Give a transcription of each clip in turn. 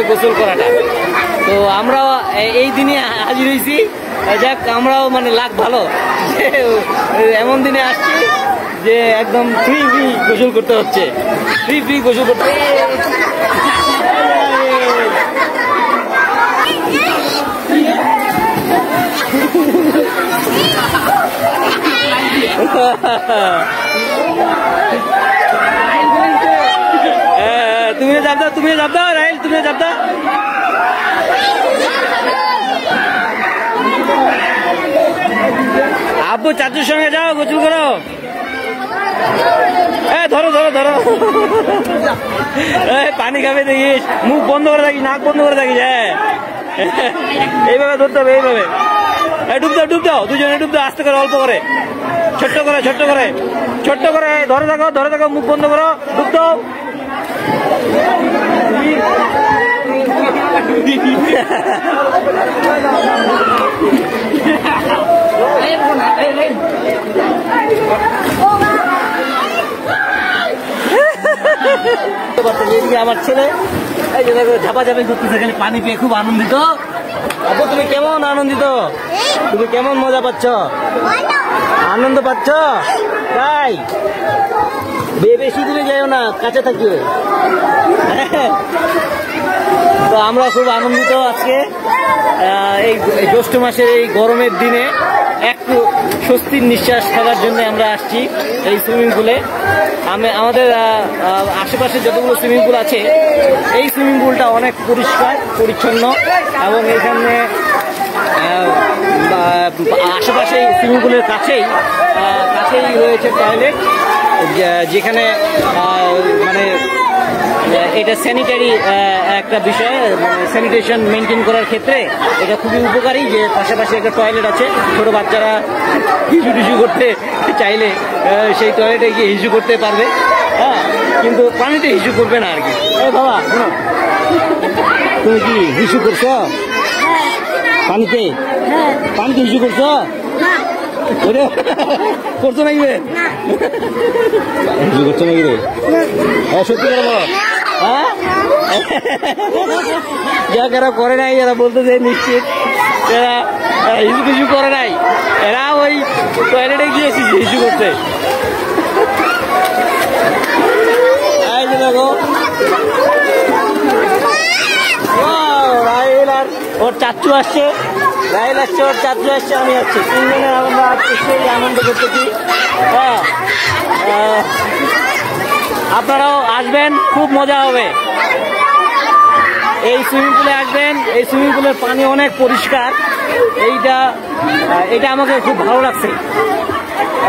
গোসল করাটা। তো আমরাও এই দিনে হাজির হয়েছি। যাক, আমরাও মানে লাগ ভালো যে এমন দিনে আসছি যে একদম ফ্রি গোসল করতে হচ্ছে, ফ্রি গোসল করতে। তুমিও যাব দাও রাইল, তুমিও যাব দাও। আব্বু চাচুর সঙ্গে যাও, গোসল করো। ধরো ধরো ধরো, পানি খাবে দেখিস, মুখ বন্ধ করে থাকিস, নাক বন্ধ করে থাকিস। হ্যাঁ, এইভাবে ধরতে হবে, এইভাবে। ডুব দাও দুজনে ডুব দাও, আস্তে করে, অল্প করে, ছোট্ট করে ধরে থাকো, মুখ বন্ধ করো, ডুব দাও। আমার ছেলে এই যে ঝাপাঝাপি করতেছে, খালি পানি পেয়ে খুব আনন্দিত। আপু, তুমি কেমন আনন্দিত? তুমি কেমন মজা পাচ্ছ? আনন্দ পাচ্ছ? তাই বেশি দূরে যাইও না, কাছে থাকিও। তো আমরা খুব আনন্দিত আজকে এই জ্যৈষ্ঠ মাসের এই গরমের দিনে একটু স্বস্তির নিঃশ্বাস ফেলার জন্য আমরা আসছি এই সুইমিং পুলে। আমাদের আশেপাশে যতগুলো সুইমিং পুল আছে, এই সুইমিং পুলটা অনেক পরিষ্কার পরিচ্ছন্ন, এবং এখানে আশেপাশে সুইমিং পুলের কাছেই রয়েছে টয়লেট, যেখানে মানে এটা স্যানিটারি একটা বিষয়, স্যানিটেশন মেনটেন করার ক্ষেত্রে এটা খুবই উপকারী যে পাশাপাশি একটা টয়লেট আছে। ছোট বাচ্চারা হিসু করতে চাইলে সেই টয়লেটে গিয়ে হিসু করতে পারবে। হ্যাঁ, কিন্তু পানিতে হিসু করবে না আর কি। বাবা, তুমি কি হিসু করছো পানিতে? পানিতে হিসু করছো? করছো নাকি রে? হিসু করছো নাকি রে? সত্যি করে বলো। হ্যাঁ, যারা করে নাই, যারা বলতেছে নিশ্চিত এরা হিসু করে নাই, এরা ওই টয়লেটে গিয়ে হিসু করছে। দেখো, রাইল আর ওর চাচু আসছে, রাইল আসছে, ওর চাচু আসছে, আমি আসছি, তিনজনে আমরা সেই আনন্দ করতেছি। হ্যাঁ, আপনারাও আসবেন, খুব মজা হবে। এই সুইমিং পুলে আসবেন, এই সুইমিং পুলের পানি অনেক পরিষ্কার। এটা আমাকে খুব ভালো লাগছে।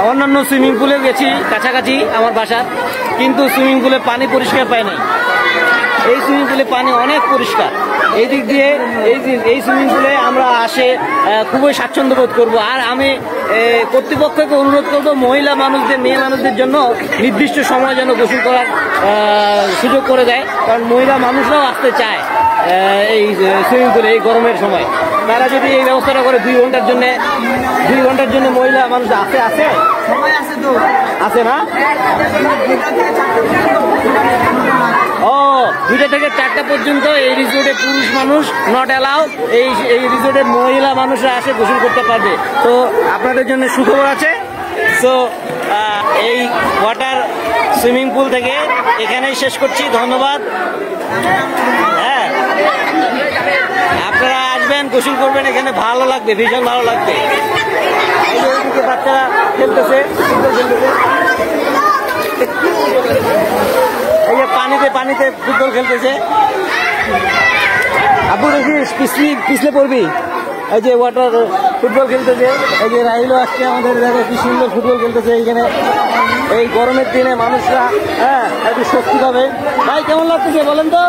অন্যান্য সুইমিং পুলে গেছি কাছাকাছি আমার বাসা, কিন্তু সুইমিং পুলে পানি পরিষ্কার পাই নাই। এই সুইমিং পুলে পানি অনেক পরিষ্কার। এই দিক দিয়ে এই সুইমিং পুলে আমরা আসে খুবই স্বাচ্ছন্দ্য বোধ করবো। আর আমি কর্তৃপক্ষকে অনুরোধ করবো, মহিলা মানুষদের, মেয়ে মানুষদের জন্য নির্দিষ্ট সময় যেন গোসল করার সুযোগ করে দেয়, কারণ মহিলা মানুষরাও আসতে চায় এই সুইমিং পুলে এই গরমের সময়। তারা যদি এই ব্যবস্থাটা করে 2 ঘন্টার জন্য মহিলা মানুষ আছে না? ও, 2টা থেকে 4টা পর্যন্ত এই রিসোর্টে পুরুষ মানুষ নট অ্যালাউ। এই রিসোর্টে মহিলা মানুষরা আসে গোসল করতে পারবে। তো আপনাদের জন্য সুখবর আছে। সো এই ওয়াটার সুইমিং পুল থেকে এখানেই শেষ করছি। ধন্যবাদ। হ্যাঁ, আপনারা আসবেন, গোসল করবেন, এখানে ভালো লাগবে, ভীষণ ভালো লাগবে। এই যে ওইদিকে বাচ্চারা খেলতেছে, এই যে পানিতে ফুটবল খেলতেছে। আব্বু দেখিস, পিছলে পড়বি। এই যে ওয়াটার ফুটবল খেলতেছে, এই যে রাহিলও আসছে আমাদের, দেখো কি সুন্দর ফুটবল খেলতেছে এইখানে। এই গরমের দিনে মানুষরা একটু স্বস্তি পাবে। ভাই, কেমন লাগতেছে বলেন তো?